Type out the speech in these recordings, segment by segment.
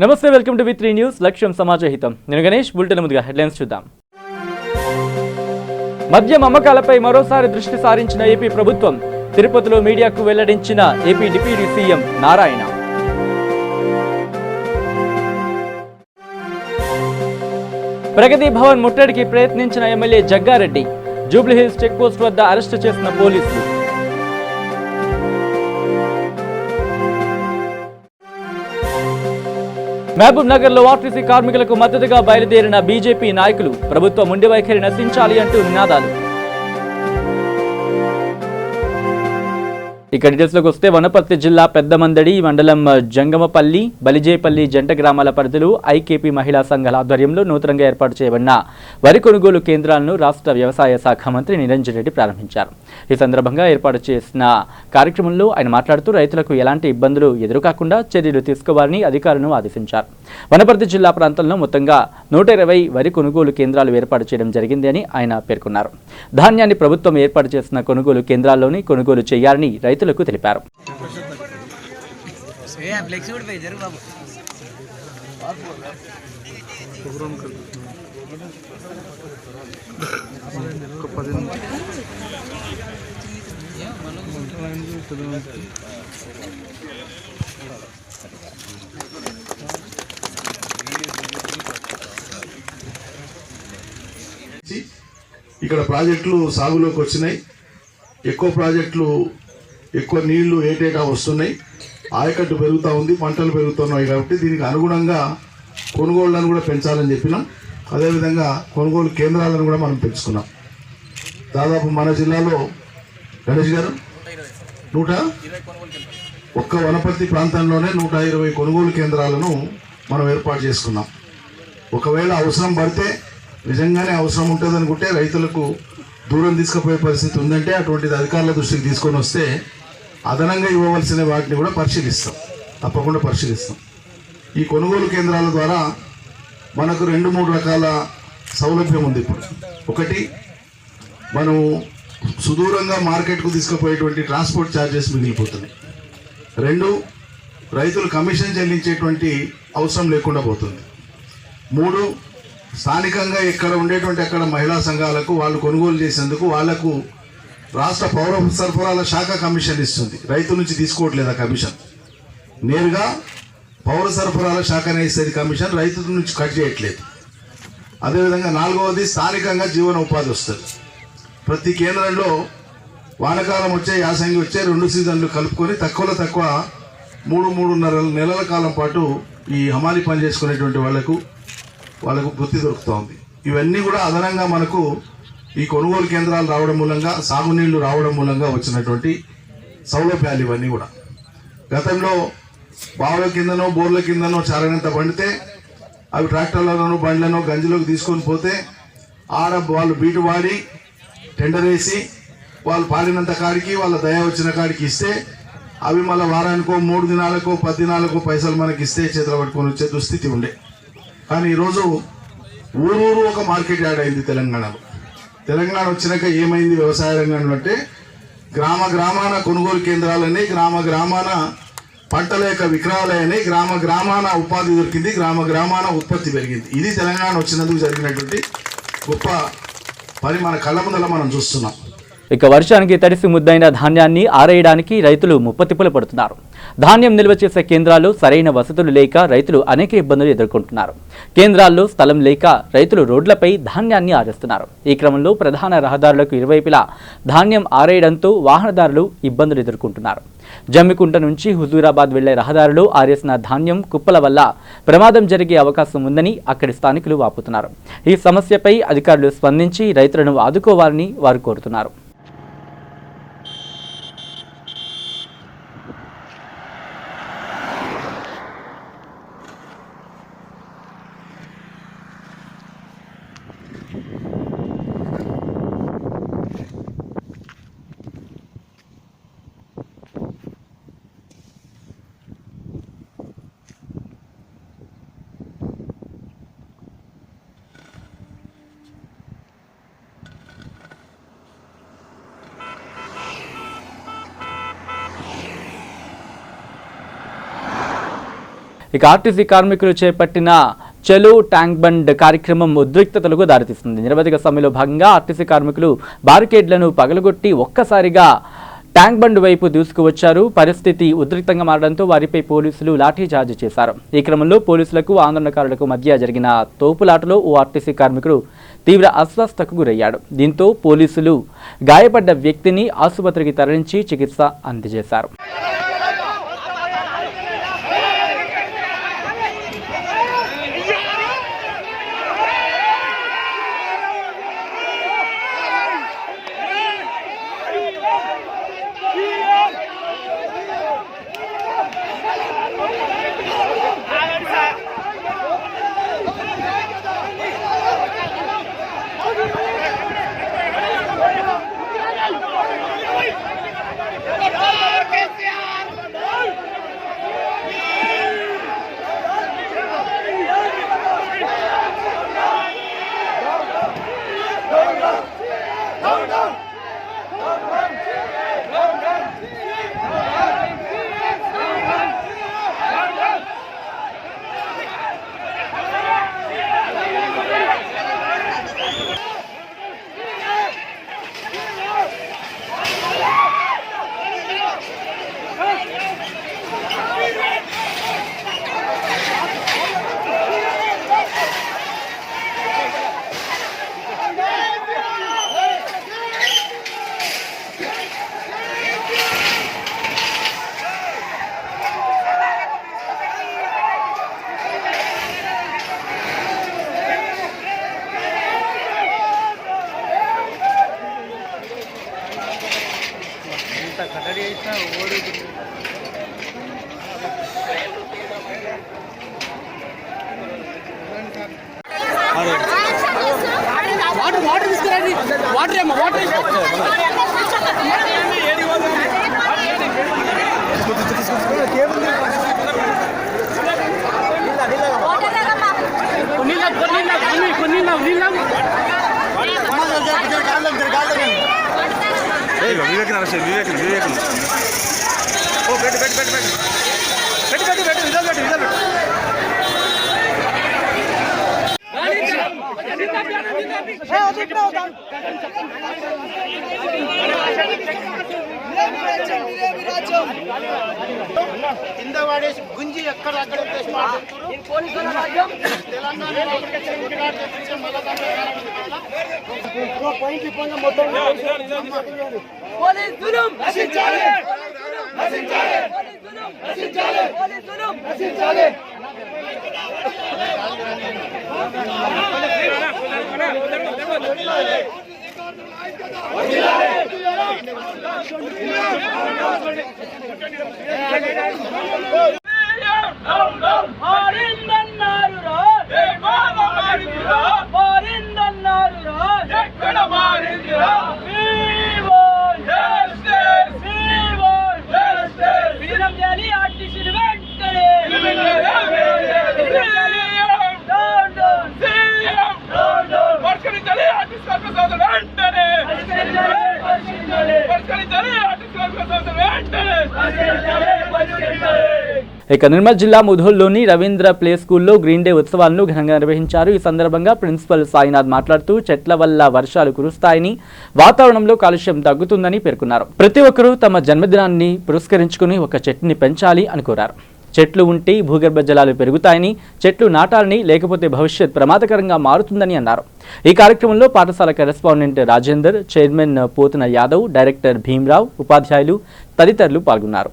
నమస్తే, welcome to వి3 news. లక్ష్యం సమాజహితం. నేను గణేష్. బులెటిన్ ముందుగా హెడ్లైన్స్ చూద్దాం. మద్యం అమ్మకాలపై మరోసారి దృష్టి సారించిన ఏపీ ప్రభుత్వం. తిరుపతిలో మీడియాకు వెల్లడించిన AP deputy CM Narayana. Pragathi Bhavan ముట్టడికి ప్రయత్నించిన ఎమ్మెల్యే జగ్గారెడ్డి. జూబ్లీహిల్స్ చెక్పోస్ట్ వద్ద అరెస్టు చేసిన పోలీసులు. మహబూబ్ నగర్ లో ఆర్టీసీ కార్మికులకు మద్దతుగా బయలుదేరిన బీజేపీ నాయకులు. ప్రభుత్వ మొండి వైఖరి నశించాలి అంటూ నినాదాలు. ఇక డీటెయిల్స్లోకి వస్తే వనపర్తి జిల్లా పెద్దమందడి మండలం జంగమపల్లి, బలిజేపల్లి జంట గ్రామాల పరిధిలో ఐకేపీ మహిళా సంఘాల ఆధ్వర్యంలో నూతనంగా ఏర్పాటు చేయబడిన వరి కొనుగోలు కేంద్రాలను రాష్ట్ర వ్యవసాయ శాఖ మంత్రి నిరంజన్ రెడ్డి ప్రారంభించారు. ఈ సందర్భంగా ఏర్పాటు చేసిన కార్యక్రమంలో ఆయన మాట్లాడుతూ రైతులకు ఎలాంటి ఇబ్బందులు ఎదురుకాకుండా చర్యలు తీసుకోవాలని అధికారులను ఆదేశించారు. వనపర్తి జిల్లా ప్రాంతంలో మొత్తంగా 120 వరి కొనుగోలు కేంద్రాలు ఏర్పాటు చేయడం జరిగింది అని ఆయన పేర్కొన్నారు. ధాన్యాన్ని ప్రభుత్వం ఏర్పాటు చేసిన కొనుగోలు కేంద్రాల్లోని కొనుగోలు చేయాలని రైతులకు తెలిపారు. ఇక్కడ ప్రాజెక్టులు సాగులోకి వచ్చినాయి. ఎక్కువ ప్రాజెక్టులు, ఎక్కువ నీళ్లు ఏటేటా వస్తున్నాయి. ఆయకట్టు పెరుగుతూ ఉంది, పంటలు పెరుగుతున్నాయి. కాబట్టి దీనికి అనుగుణంగా కొనుగోళ్లను కూడా పెంచాలని చెప్పినాం. అదేవిధంగా కొనుగోలు కేంద్రాలను కూడా మనం పెంచుకున్నాం. దాదాపు మన జిల్లాలో గణేష్ గారు 120 ఒక్క వనపర్తి ప్రాంతంలోనే 120 కొనుగోలు కేంద్రాలను మనం ఏర్పాటు చేసుకున్నాం. ఒకవేళ అవసరం పడితే, నిజంగానే అవసరం ఉంటుంది అనుకుంటే, రైతులకు దూరం తీసుకుపోయే పరిస్థితి ఉందంటే అటువంటిది అధికారుల దృష్టికి తీసుకొని వస్తే అదనంగా ఇవ్వవలసిన వాటిని కూడా పరిశీలిస్తాం, తప్పకుండా పరిశీలిస్తాం. ఈ కొనుగోలు కేంద్రాల ద్వారా మనకు 2-3 రకాల సౌలభ్యం ఉంది. ఇప్పుడు ఒకటి, మనం సుదూరంగా మార్కెట్కు తీసుకుపోయేటువంటి ట్రాన్స్పోర్ట్ ఛార్జెస్ మిగిలిపోతున్నాయి. 2, రైతులు కమిషన్ చెల్లించేటువంటి అవసరం లేకుండా పోతుంది. 3, స్థానికంగా ఎక్కడ ఉండేటువంటి అక్కడ మహిళా సంఘాలకు వాళ్ళు కొనుగోలు చేసేందుకు వాళ్లకు రాష్ట్ర పౌర సరఫరాల శాఖ కమిషన్ ఇస్తుంది. రైతు నుంచి తీసుకోవట్లేదు ఆ కమిషన్, నేరుగా పౌర సరఫరాల శాఖనే ఇస్తుంది కమిషన్, రైతు నుంచి కట్ చేయట్లేదు. అదేవిధంగా 4వది, స్థానికంగా జీవన ఉపాధి వస్తుంది. ప్రతి కేంద్రంలో వానకాలం వచ్చే, యాసంగి వచ్చే 2 సీజన్లు కలుపుకొని తక్కువలో తక్కువ 3-3.5 నెలల కాలం పాటు ఈ హమాలి పని చేసుకునేటువంటి వాళ్ళకు వృత్తి దొరుకుతూ ఉంది. ఇవన్నీ కూడా అదనంగా మనకు ఈ కొనుగోలు కేంద్రాలు రావడం మూలంగా, సాగునీళ్లు రావడం మూలంగా వచ్చినటువంటి సౌలభ్యాలు ఇవన్నీ కూడా. గతంలో బావుల కిందనో బోర్ల కిందనో చారనంత పండితే అవి ట్రాక్టర్లలోనో బండ్లనో గంజిలోకి తీసుకొని పోతే ఆడ వాళ్ళు బీటు వాడి టెండర్ వేసి వాళ్ళు పాడినంత కాడికి, వాళ్ళ దయ వచ్చిన కాడికి ఇస్తే అవి మళ్ళీ వారానికో 3 దినాలకో 10 దినాలకో పైసలు మనకి ఇస్తే చేతులు పట్టుకొని వచ్చే దుస్థితి ఉండే. కానీ ఈరోజు ఊరూరు ఒక మార్కెట్ యాడ్ అయింది తెలంగాణలో. తెలంగాణ వచ్చినాక ఏమైంది వ్యవసాయ రంగంలో అంటే, గ్రామ గ్రామాన కొనుగోలు కేంద్రాలని, గ్రామ గ్రామాన పంటల యొక్క విక్రయాలయని, గ్రామ గ్రామాన ఉపాధి దొరికింది, గ్రామ గ్రామాన ఉత్పత్తి పెరిగింది. ఇది తెలంగాణ వచ్చినందుకు జరిగినటువంటి గొప్ప పని మన కళ్ళ ముందర మనం చూస్తున్నాం. ఇక వర్షానికి తడిసి ముద్దైన ధాన్యాన్ని ఆరేయడానికి రైతులు ముప్పతిప్పలు పడుతున్నారు. ధాన్యం నిల్వ చేసే కేంద్రాల్లో సరైన వసతులు లేక రైతులు అనేక ఇబ్బందులు ఎదుర్కొంటున్నారు. కేంద్రాల్లో స్థలం లేక రైతులు రోడ్లపై ధాన్యాన్ని ఆరేస్తున్నారు. ఈ క్రమంలో ప్రధాన రహదారులకు ఇరువైపులా ధాన్యం ఆరేయడంతో వాహనదారులు ఇబ్బందులు ఎదుర్కొంటున్నారు. జమ్మికుంట నుంచి హుజూరాబాద్ వెళ్లే రహదారిలో ఆరేసిన ధాన్యం కుప్పల వల్ల ప్రమాదం జరిగే అవకాశం ఉందని అక్కడి స్థానికులు వాపోతున్నారు. ఈ సమస్యపై అధికారులు స్పందించి రైతులను ఆదుకోవాలని వారు కోరుతున్నారు. ఇక ఆర్టీసీ కార్మికులు చేపట్టిన చలో ట్యాంక్ బండ్ కార్యక్రమం ఉద్రిక్తతలకు దారితీస్తుంది. నిరవధిక సమ్మెలో భాగంగా ఆర్టీసీ కార్మికులు బారికేడ్లను పగలగొట్టి ఒక్కసారిగా ట్యాంక్ బండ్ వైపు దూసుకువచ్చారు. పరిస్థితి ఉద్రిక్తంగా మారడంతో వారిపై పోలీసులు లాఠీచార్జ్ చేశారు. ఈ క్రమంలో పోలీసులకు ఆందోళనకారులకు మధ్య జరిగిన తోపులాటలో ఓ ఆర్టీసీ కార్మికుడు తీవ్ర అస్వస్థతకు గురయ్యాడు. దీంతో పోలీసులు గాయపడ్డ వ్యక్తిని ఆసుపత్రికి తరలించి చికిత్స అందజేశారు. వాటర్ తీసుకురండి. వాటర్ ఏమో వాటర్ కింద వాడేసి గుంజి ఎక్కడ అక్కడ ఇక నిర్మల్ జిల్లా ముధోల్లోని రవీంద్ర ప్లే స్కూల్లో గ్రీన్ డే ఉత్సవాలను ఘనంగా నిర్వహించారు. ఈ సందర్భంగా ప్రిన్సిపల్ సాయినాథ్ మాట్లాడుతూ చెట్ల వల్ల వర్షాలు కురుస్తాయని, వాతావరణంలో కాలుష్యం తగ్గుతుందని పేర్కొన్నారు. ప్రతి ఒక్కరూ తమ జన్మదినాన్ని పురస్కరించుకుని ఒక చెట్టుని పెంచాలి అని కోరారు. చెట్లు ఉంటే భూగర్భ జలాలు పెరుగుతాయని, చెట్లు నాటాలని, లేకపోతే భవిష్యత్ ప్రమాదకరంగా మారుతుందని అన్నారు. ఈ కార్యక్రమంలో పాఠశాల correspondent Rajender, chairman Pothana Yadav, director Bhimrao, ఉపాధ్యాయులు తదితరులు పాల్గొన్నారు.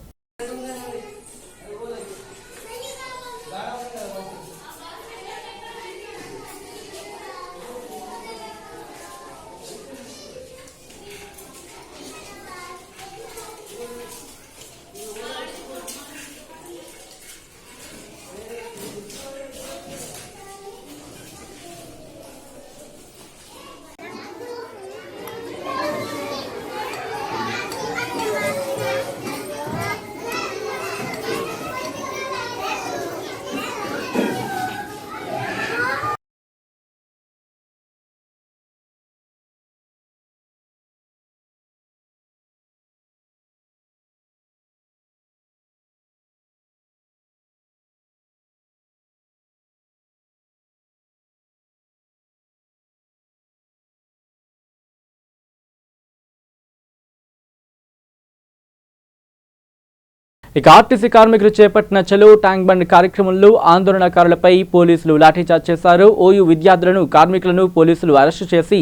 ఇక ఆర్టీసీ కార్మికులు చేపట్టిన చలో ట్యాంక్ బండ్ కార్యక్రమంలో ఆందోళనకారులపై పోలీసులు లాఠీచార్జ్ చేశారు. ఓయూ విద్యార్థులను కార్మికులను పోలీసులు అరెస్టు చేసి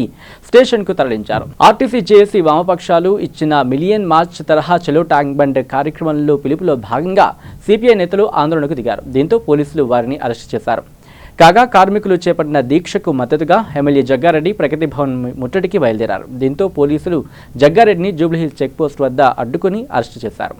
స్టేషన్కు తరలించారు. ఆర్టీసీ జేఏసీ వామపక్షాలు ఇచ్చిన మిలియన్ మార్చ్ తరహా చలో ట్యాంక్ బండ్ కార్యక్రమంలో పిలుపులో భాగంగా సిపిఐ నేతలు ఆందోళనకు దిగారు. దీంతో పోలీసులు వారిని అరెస్టు చేశారు. కాగా కార్మికులు చేపట్టిన దీక్షకు మద్దతుగా ఎమ్మెల్యే జగ్గారెడ్డి ప్రగతి భవన్ ముట్టడికి బయలుదేరారు. దీంతో పోలీసులు జగ్గారెడ్డిని జూబ్లీహిల్స్ చెక్పోస్ట్ వద్ద అడ్డుకుని అరెస్టు చేశారు.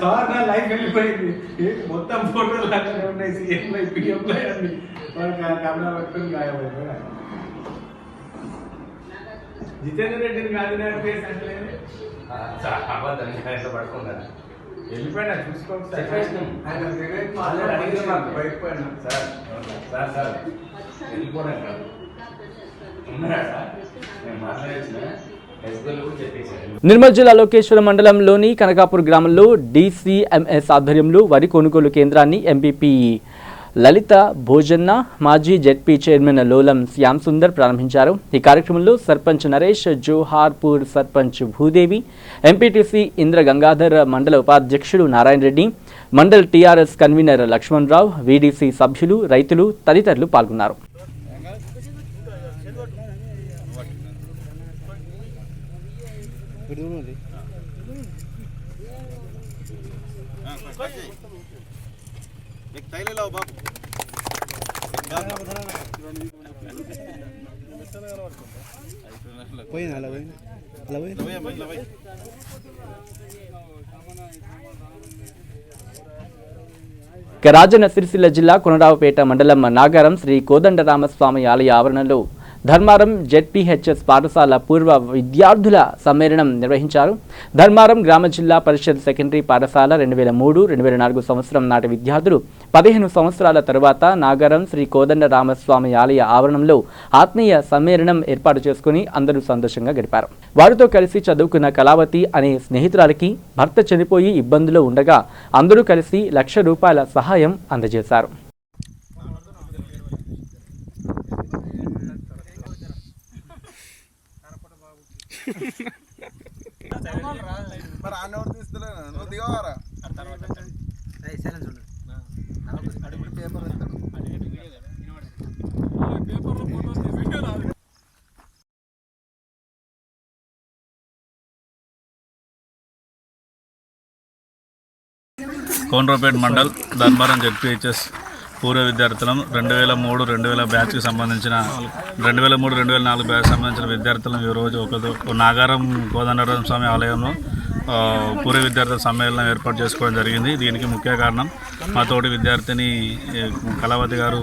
సార్ నా లైఫ్ వెళ్ళిపోయింది. మొత్తం ఫోటోలు అక్కడే ఉన్నాయి. సీఎంలో పిఎంలో అన్ని కెమెరా పట్టుకొని గాయమైపోయాడు. జితేందర్ రెడ్డిని గాంధీనగర్ కేసు అంటే పడుకున్నాను వెళ్ళిపోయినా చూసుకోండి బయటపోయినా సార్ సార్ సార్ వెళ్ళిపోయాను కాదు ఉన్నారా సార్ నేను మాట్లాడేసిన. నిర్మల్ జిల్లా లోకేశ్వరం మండలంలోని కనకాపూర్ గ్రామంలో డీసీఎంఎస్ ఆధ్వర్యంలో వరి కొనుగోలు కేంద్రాన్ని ఎంపీపీ లలిత భోజన్న, మాజీ జెడ్పీ చైర్మన్ లోలం శ్యామ్ సుందర్ ప్రారంభించారు. ఈ కార్యక్రమంలో సర్పంచ్ నరేష్, జోహార్పూర్ సర్పంచ్ భూదేవి, ఎంపీటీసీ ఇంద్ర గంగాధర్, మండల ఉపాధ్యక్షుడు నారాయణ రెడ్డి, మండల్ టీఆర్ఎస్ కన్వీనర్ లక్ష్మణ్ రావు, వీడీసీ సభ్యులు, రైతులు తదితరులు పాల్గొన్నారు. రాజన్న సిరిసిల్ల జిల్లా కొనరావుపేట మండలం నాగారం శ్రీ కోదండరామస్వామి ఆలయ ఆవరణలో ధర్మారం జెడ్పీహెచ్ఎస్ పాఠశాల పూర్వ విద్యార్థుల సమ్మేళనం నిర్వహించారు. ధర్మారం గ్రామ జిల్లా పరిషత్ సెకండరీ పాఠశాల 2003-2004 సంవత్సరం నాటి విద్యార్థులు 15 సంవత్సరాల తరువాత నాగారం శ్రీ కోదండరామస్వామి ఆలయ ఆవరణంలో ఆత్మీయ సమ్మేళనం ఏర్పాటు చేసుకుని అందరూ సంతోషంగా గడిపారు. వారితో కలిసి చదువుకున్న కళావతి అనే స్నేహితురాలికి భర్త చనిపోయి ఇబ్బందులు ఉండగా అందరూ కలిసి ₹1,00,000 సహాయం అందజేశారు. కోనరావుపేట మండల్ ధర్మారం జెడ్పీహెచ్ఎస్ పూర్వ విద్యార్థులం 2003-2000 బ్యాచ్కి సంబంధించిన 2003-2004 బ్యాచ్ సంబంధించిన విద్యార్థులను ఈరోజు ఒక నాగారం కోదండరామ స్వామి ఆలయంలో పూర్వ విద్యార్థుల సమ్మేళనం ఏర్పాటు చేసుకోవడం జరిగింది. దీనికి ముఖ్య కారణం మా తోటి విద్యార్థిని కళావతి గారు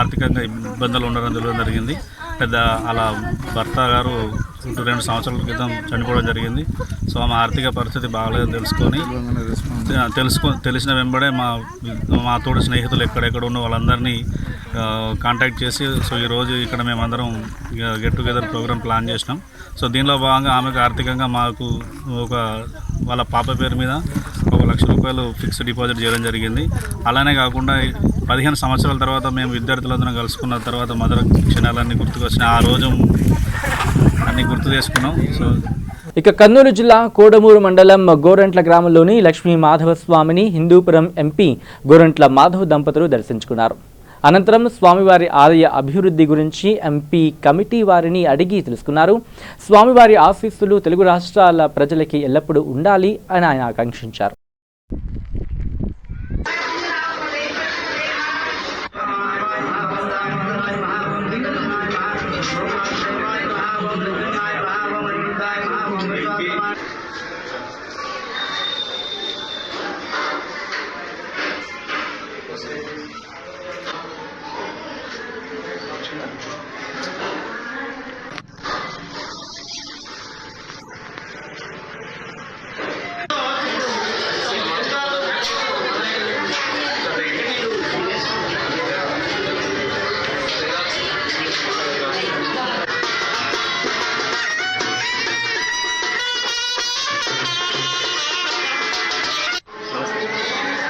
ఆర్థికంగా ఇబ్బందులు ఉండడం తెలియడం జరిగింది. పెద్ద అలా భర్త గారు 2 సంవత్సరాల క్రితం చనిపోవడం జరిగింది. సో ఆమె ఆర్థిక పరిస్థితి బాగాలేదు తెలిసిన వెంబడే మా తోటి స్నేహితులు ఎక్కడెక్కడ ఉన్న వాళ్ళందరినీ కాంటాక్ట్ చేసి సో ఈరోజు ఇక్కడ మేమందరం గెట్ టుగెదర్ ప్రోగ్రామ్ ప్లాన్ చేసినాం. సో దీనిలో భాగంగా ఆమెకు ఆర్థికంగా మాకు వాళ్ళ పాప పేరు మీద ₹1,00,000 ఫిక్స్డ్ డిపాజిట్ చేయడం జరిగింది. అలానే కాకుండా 15 సంవత్సరాల తర్వాత మేము విద్యార్థులందరం కలుసుకున్న తర్వాత మధుర క్షణాలన్నీ గుర్తుకొచ్చిన ఆ రోజు అన్నీ గుర్తు చేసుకున్నాం. సో ఇక కర్నూలు జిల్లా కోడమూరు మండలం గోరంట్ల గ్రామంలోని లక్ష్మీ మాధవస్వామిని హిందూపురం ఎంపీ గోరంట్ల మాధవ్ దంపతులు దర్శించుకున్నారు. అనంతరం స్వామివారి ఆలయ అభివృద్ధి గురించి ఎంపీ కమిటీ వారిని అడిగి తెలుసుకున్నారు. స్వామివారి ఆశీస్సులు తెలుగు రాష్ట్రాల ప్రజలకి ఎల్లప్పుడూ ఉండాలి అని ఆయన ఆకాంక్షించారు.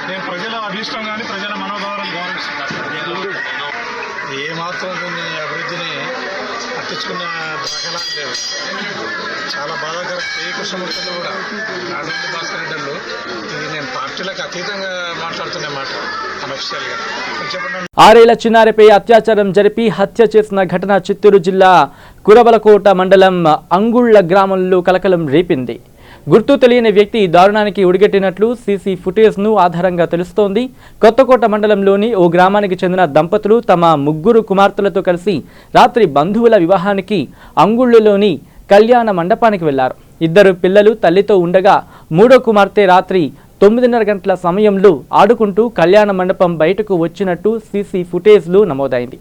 నేను ప్రజల అభిష్టం కానీ ప్రజల మనోభావాలను గౌరవిస్తున్నాను. ఏమాత్రం దీన్ని అభివృద్ధిని పట్టించుకున్న దాఖలాలు లేవు. చాలా బాధాకరం. ఏ కృష్ణమూర్తిలో కూడా రాజేంద్ర భాస్కర్ రెడ్డిలో ఇది నేను పార్టీలకు అతీతంగా మాట్లాడుతున్న మాట అనఫిషియల్గా చెప్పండి. 6 ఏళ్ల చిన్నారిపై అత్యాచారం జరిపి హత్య చేసిన ఘటన చిత్తూరు జిల్లా కురబలకోట మండలం అంగుళ్ల గ్రామంలో కలకలం రేపింది. గుర్తు తెలియని వ్యక్తి దారుణానికి ఉడిగట్టినట్లు సీసీ ఫుటేజ్ను ఆధారంగా తెలుస్తోంది. కొత్తకోట మండలంలోని ఓ గ్రామానికి చెందిన దంపతులు తమ 3 కుమార్తెలతో కలిసి రాత్రి బంధువుల వివాహానికి అంగుళ్లలోని కళ్యాణ మండపానికి వెళ్లారు. 2 పిల్లలు తల్లితో ఉండగా 3వ కుమార్తె రాత్రి 9:30 గంటల సమయంలో ఆడుకుంటూ కళ్యాణ మండపం బయటకు వచ్చినట్టు సీసీ ఫుటేజ్లో నమోదైంది.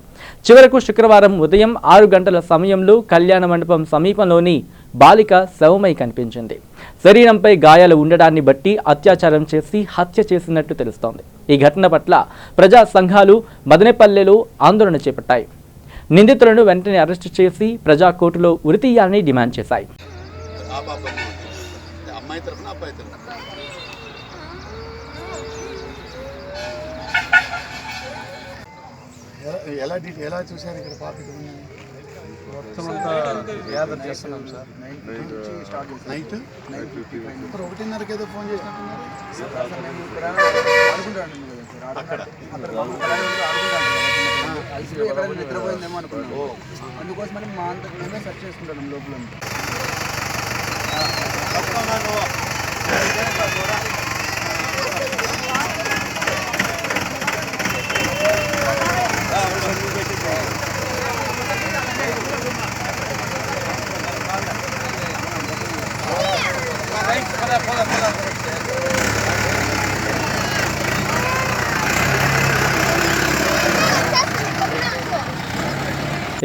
చివరకు శుక్రవారం ఉదయం 6 గంటల సమయంలో కళ్యాణ మండపం సమీపంలోని బాలిక శవమై కనిపించింది. శరీరంపై గాయాలు ఉండడాన్ని బట్టి అత్యాచారం చేసి హత్య చేసినట్టు తెలుస్తోంది. ఈ ఘటన పట్ల ప్రజా సంఘాలు మదనపల్లెలో ఆందోళన చేపట్టాయి. నిందితులను వెంటనే అరెస్టు చేసి ప్రజా కోర్టులో ఉరితీయాలని డిమాండ్ చేశాయి. ఎలా చూశారు ఇక్కడ పాపకి మొత్తం అంతా గ్యాదర్ చేస్తున్నాం సార్. నైట్ 1:30కి ఏదో ఫోన్ చేసినట్టున్నారు. నిద్రపోయిందేమో అనుకున్నాం. అందుకోసమని మా అంతా సెర్చ్ చేసుకుంటాం లోపల.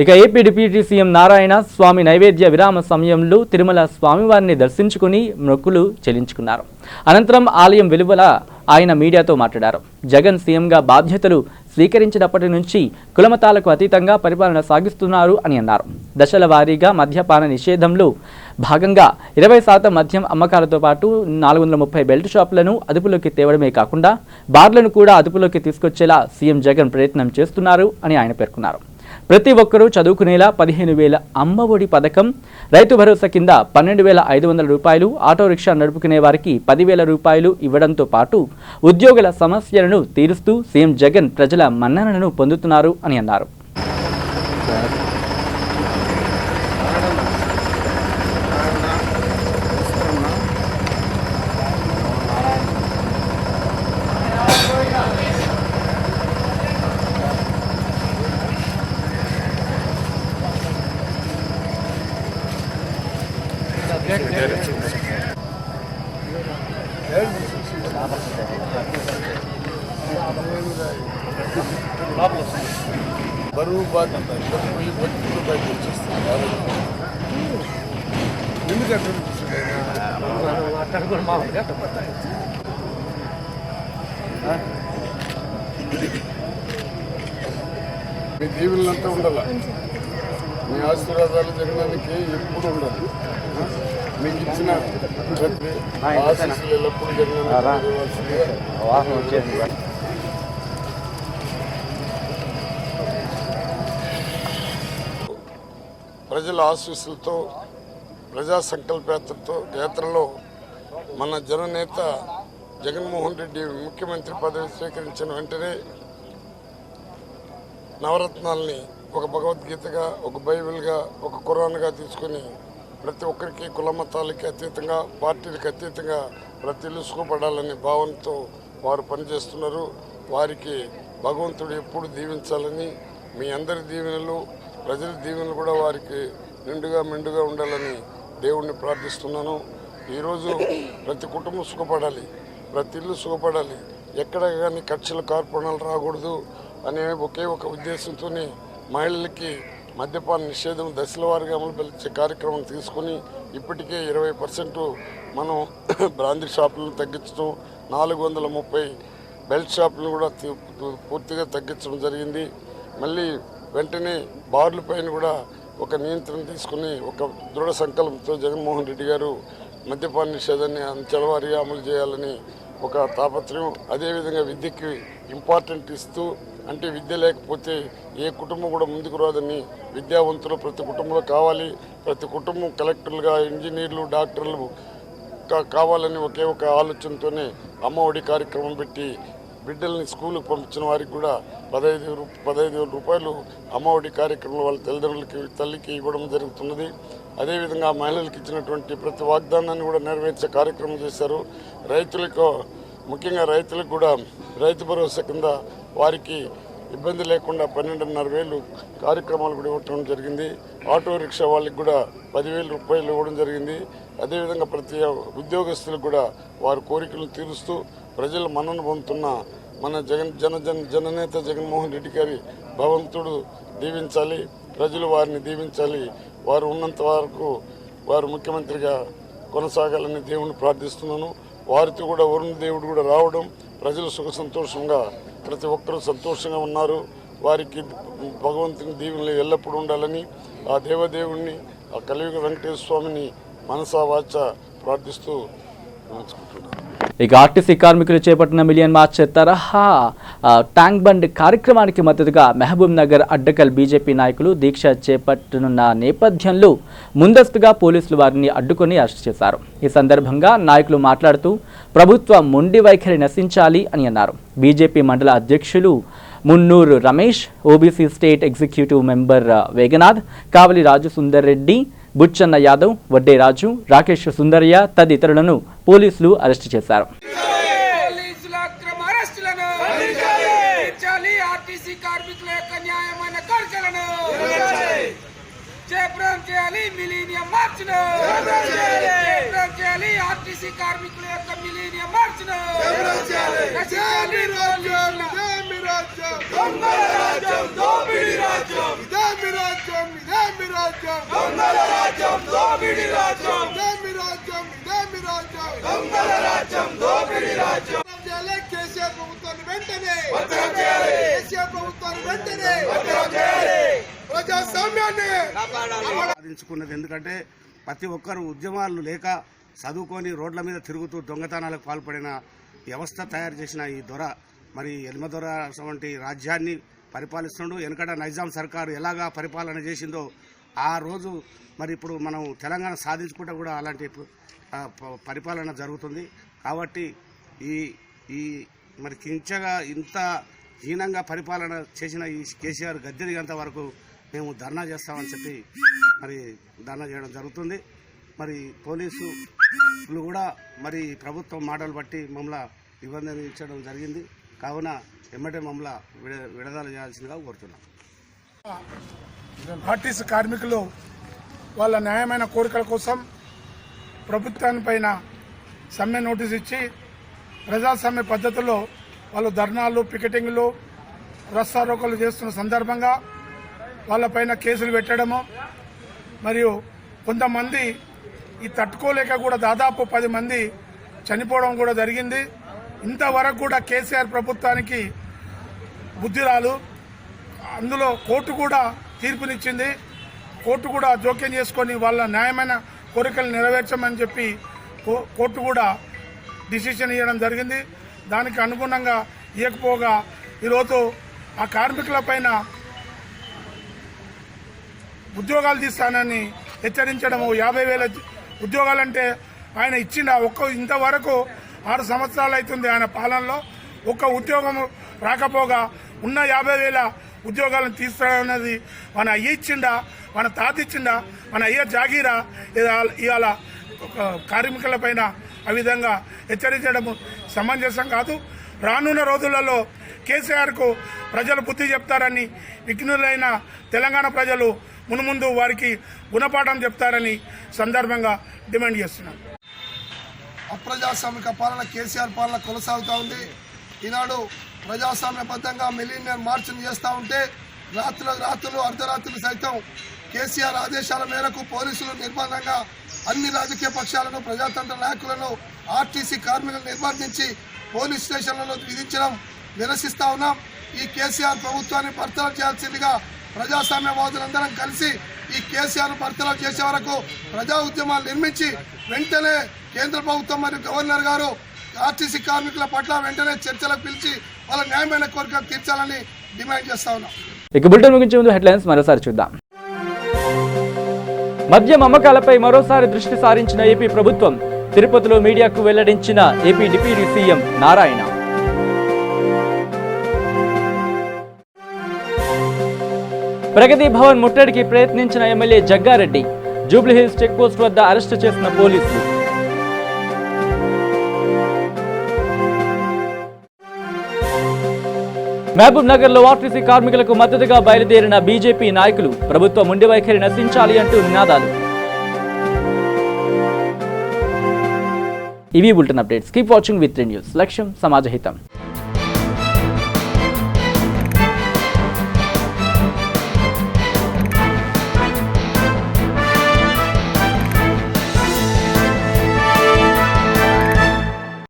ఇక ఏపీ డిప్యూటీ సీఎం నారాయణ స్వామి నైవేద్య విరామ సమయంలో తిరుమల స్వామివారిని దర్శించుకుని మొక్కులు చెల్లించుకున్నారు. అనంతరం ఆలయం వెలువల ఆయన మీడియాతో మాట్లాడారు. జగన్ సీఎంగా బాధ్యతలు స్వీకరించినప్పటి నుంచి కులమతాలకు అతీతంగా పరిపాలన సాగిస్తున్నారు అని అన్నారు. దశల వారీగా మద్యపాన నిషేధంలో భాగంగా 20% మద్యం అమ్మకాలతో పాటు 430 బెల్ట్ షాపులను అదుపులోకి తేవడమే కాకుండా బార్లను కూడా అదుపులోకి తీసుకొచ్చేలా సీఎం జగన్ ప్రయత్నం చేస్తున్నారు అని ఆయన పేర్కొన్నారు. ప్రతి ఒక్కరూ చదువుకునేలా 15,000 అమ్మఒడి పథకం, రైతు భరోసా కింద 12,500 రూపాయలు, ఆటో రిక్షా నడుపుకునే వారికి 10,000 రూపాయలు ఇవ్వడంతో పాటు ఉద్యోగుల సమస్యలను తీరుస్తూ సీఎం జగన్ ప్రజల మన్ననలను పొందుతున్నారు అని అన్నారు. బరువు బాధ్యత రూపాయలు వచ్చేస్తుంది. ఎందుకంటే మీ దీవులంతా ఉండాల. మీ ఆశీర్వాదాలు జరగడానికి ఎప్పుడు ఉండాలి. మీకు ఇచ్చిన ఆశీస్సులు ఎల్లప్పుడూ జరగాలి. ప్రజల ఆశీస్సులతో ప్రజా సంకల్పయాత్రలో మన జననేత జగన్మోహన్ రెడ్డి ముఖ్యమంత్రి పదవి స్వీకరించిన వెంటనే నవరత్నాల్ని ఒక భగవద్గీతగా, ఒక బైబిల్గా, ఒక ఖురాన్గా తీసుకొని ప్రతి ఒక్కరికి కులమతాలకి అతీతంగా, పార్టీలకు అతీతంగా ప్రతి ఇల్లు సుఖపడాలనే భావనతో వారు పనిచేస్తున్నారు. వారికి భగవంతుడు ఎప్పుడు దీవించాలని, మీ అందరి దీవెనలు, ప్రజల దీవెనలు కూడా వారికి నిండుగా మెండుగా ఉండాలని దేవుణ్ణి ప్రార్థిస్తున్నాను. ఈరోజు ప్రతి కుటుంబం సుఖపడాలి, ప్రతి ఇల్లు సుఖపడాలి, ఎక్కడ కానీ ఖర్చుల కార్పణాలు రాకూడదు అనే ఒకే ఒక ఉద్దేశంతో మహిళలకి మద్యపాన నిషేధం దశల వారీగా అమలుపరిచే కార్యక్రమం తీసుకుని ఇప్పటికే 20% మనం బ్రాందీ షాపులను తగ్గించడం, 430 బెల్ట్ షాపులను కూడా పూర్తిగా తగ్గించడం జరిగింది. మళ్ళీ వెంటనే బార్ల పైన కూడా ఒక నియంత్రణ తీసుకుని ఒక దృఢ సంకల్పంతో జగన్మోహన్ రెడ్డి గారు మద్యపాన నిషేధాన్ని అంచెలవారీగా అమలు చేయాలని ఒక తాపత్రయం. అదేవిధంగా విద్యకి ఇంపార్టెంట్ ఇస్తూ, అంటే విద్య లేకపోతే ఏ కుటుంబం కూడా ముందుకు రాదని, విద్యావంతులు ప్రతి కుటుంబంలో కావాలి, ప్రతి కుటుంబం కలెక్టర్లుగా, ఇంజనీర్లు, డాక్టర్లు కావాలని ఒకే ఒక ఆలోచనతోనే అమ్మఒడి కార్యక్రమం పెట్టి బిడ్డల్ని స్కూల్కి పంపించిన వారికి కూడా 15,000 రూపాయలు అమ్మఒడి కార్యక్రమంలో వాళ్ళ తల్లికి ఇవ్వడం జరుగుతున్నది. అదేవిధంగా మహిళలకు ఇచ్చినటువంటి ప్రతి వాగ్దానాన్ని కూడా నెరవేర్చే కార్యక్రమం చేశారు. రైతులకు, ముఖ్యంగా రైతులకు కూడా రైతు భరోసా కింద వారికి ఇబ్బంది లేకుండా 12,500 కార్యక్రమాలు కూడా ఇవ్వడం జరిగింది. ఆటో రిక్షా వాళ్ళకి కూడా 10,000 రూపాయలు ఇవ్వడం జరిగింది. అదేవిధంగా ప్రతి ఉద్యోగస్తులకు కూడా వారి కోరికలను తీరుస్తూ ప్రజలు మన్నన పొందుతున్న మన జననేత జగన్మోహన్ రెడ్డి గారి భగవంతుడు దీవించాలి, ప్రజలు వారిని దీవించాలి, వారు ఉన్నంత వరకు వారు ముఖ్యమంత్రిగా కొనసాగాలని దేవుని ప్రార్థిస్తున్నాను. వారితో కూడా వరుణ దేవుడు కూడా రావడం, ప్రజలు సుఖ సంతోషంగా ప్రతి ఒక్కరూ సంతోషంగా ఉన్నారు. వారికి భగవంతుని దీవెనలు ఎల్లప్పుడూ ఉండాలని ఆ దేవదేవుణ్ణి, ఆ కలియుగ వెంకటేశ్వర స్వామిని మనసా వాచ ప్రార్థిస్తూ ఉంచుకుంటున్నాను. ఇక ఆర్టీసీ కార్మికులు చేపట్టిన మిలియన్ మార్చ్ తరహా ట్యాంక్ బండ్ కార్యక్రమానికి మద్దతుగా మహబూబ్ నగర్ అడ్డకల్ బీజేపీ నాయకులు దీక్ష చేపట్టనున్న నేపథ్యంలో ముందస్తుగా పోలీసులు వారిని అడ్డుకొని అరెస్ట్ చేశారు. ఈ సందర్భంగా నాయకులు మాట్లాడుతూ ప్రభుత్వ మొండి వైఖరి నశించాలి అని అన్నారు. బీజేపీ మండల అధ్యక్షులు Munnuru Ramesh, OBC state executive member Veganath, Kavali Raju Sundar Reddy, Buchanna Yadav, Vadde Raju, Rakesh Sundaraiah తదితరులను పోలీసులు అరెస్టు చేశారు. సాధించుకున్నది ఎందుకంటే ప్రతి ఒక్కరు ఉద్యమాలు లేక చదువుకొని రోడ్ల మీద తిరుగుతూ దొంగతనాలకు పాల్పడిన వ్యవస్థ తయారు చేసిన ఈ దొర, మరి ఎల్మదొర వంటి రాజ్యాన్ని పరిపాలిస్తుండు. వెనుకట నైజాం సర్కారు ఎలాగా పరిపాలన చేసిందో ఆ రోజు మరి ఇప్పుడు మనం తెలంగాణ సాధించుకుంటే కూడా అలాంటి పరిపాలన జరుగుతుంది. కాబట్టి ఈ మరి కించగా ఇంత హీనంగా పరిపాలన చేసిన ఈ కేసీఆర్ గద్దె దిగేంత వరకు మేము ధర్నా చేస్తామని చెప్పి మరి ధర్నా చేయడం జరుగుతుంది. మరి పోలీసులు కూడా మరి ప్రభుత్వం మాటలు బట్టి మమ్మల్ని నిబంధించడం జరిగింది. కావున ఎమ్మటే మమ్మల్ని విడుదల చేయాల్సిందిగా కోరుతున్నాం. ఆర్టీసీ కార్మికులు వాళ్ళ న్యాయమైన కోరికల కోసం ప్రభుత్వానిపైన సమ్మె నోటీస్ ఇచ్చి ప్రజాస్వామ్య పద్ధతిలో వాళ్ళు ధర్నాలు, పికెటింగ్లు, రస్తారోకోలు చేస్తున్న సందర్భంగా వాళ్ళపైన కేసులు పెట్టడము, మరియు కొంతమంది ఈ తట్టుకోలేక కూడా దాదాపు 10 మంది చనిపోవడం కూడా జరిగింది. ఇంతవరకు కూడా కేసీఆర్ ప్రభుత్వానికి బుద్ధి రాదు. అందులో కోర్టు కూడా తీర్పునిచ్చింది. కోర్టు కూడా జోక్యం చేసుకొని వాళ్ళ న్యాయమైన కోరికలు నెరవేర్చమని చెప్పి కోర్టు కూడా డిసిషన్ ఇవ్వడం జరిగింది. దానికి అనుగుణంగా ఇవ్వకపోగా ఈరోజు ఆ కార్మికుల పైన ఉద్యోగాలు తీస్తానని హెచ్చరించడము, 50,000 ఉద్యోగాలంటే ఆయన ఇచ్చిన ఇంతవరకు 6 సంవత్సరాలు అవుతుంది ఆయన పాలనలో ఒక్క ఉద్యోగం రాకపోగా ఉన్న 50,000 ఉద్యోగాలను తీస్తాడన్నది మన అయ్య ఇచ్చిండా, మన తాత ఇచ్చిండా, మన అయ్య జాగీరా? ఇవాళ కార్మికుల పైన ఆ విధంగా హెచ్చరించడం సమంజసం కాదు. రానున్న రోజులలో కేసీఆర్కు ప్రజలు బుద్ధి చెప్తారని, విఘ్నులైన తెలంగాణ ప్రజలు మున్ముందు వారికి గుణపాఠం చెప్తారని సందర్భంగా డిమాండ్ చేస్తున్నాం. అప్రజాస్వామిక పాలన కేసీఆర్ పాలన కొనసాగుతూ ఉంది. ఈనాడు ప్రజాస్వామ్యబద్ధంగా మిలీనియర్ మార్చులు చేస్తూ ఉంటే రాత్రులు అర్ధరాత్రులు సైతం కేసీఆర్ ఆదేశాల మేరకు పోలీసులు నిర్బంధంగా అన్ని రాజకీయ పక్షాలను ప్రజాతంత్ర నాయకులను ఆర్టీసీ కార్మికులను నిర్బంధించి పోలీస్ స్టేషన్లలో విధించడం నిరసిస్తా ఉన్నాం. ఈ కేసీఆర్ ప్రభుత్వాన్ని బర్తరఫ్ చేయాల్సిందిగా ప్రజాస్వామ్యవాదులందరం కలిసి ఈ కేసీఆర్ బర్తరఫ్ చేసే వరకు ప్రజా ఉద్యమాలు నిర్మించి వెంటనే కేంద్ర ప్రభుత్వం మరియు గవర్నర్ గారు ఆర్టీసీ కార్మికుల పట్ల వెంటనే చర్చలకు పిలిచి వాళ్ళ న్యాయమైన కోరికలు తీర్చాలని డిమాండ్ చేస్తా ఉన్నాం. ఇక బులెటిన్ ముగించే ముందు హెడ్లైన్స్ మరోసారి చూద్దాం. మద్యం అమ్మకాలపై మరోసారి దృష్టి సారించిన ఏపీ ప్రభుత్వం. తిరుపతిలో మీడియాకు వెల్లడించిన AP deputy CM Narayana. Pragathi Bhavan ముట్టడికి ప్రయత్నించిన MLA Jaggareddy. Jubilee Hills check post వద్ద అరెస్టు చేసిన పోలీసులు. మహబూబ్ నగర్ లో ఆర్టీసీ కార్మికులకు మద్దతుగా బయలుదేరిన బీజేపీ నాయకులు. ప్రభుత్వ మొండి వైఖరి నశించాలి అంటూ నినాదాలు. ఇవి bulletin updates. Keep watching with news. లక్ష్యం సమాజహితం.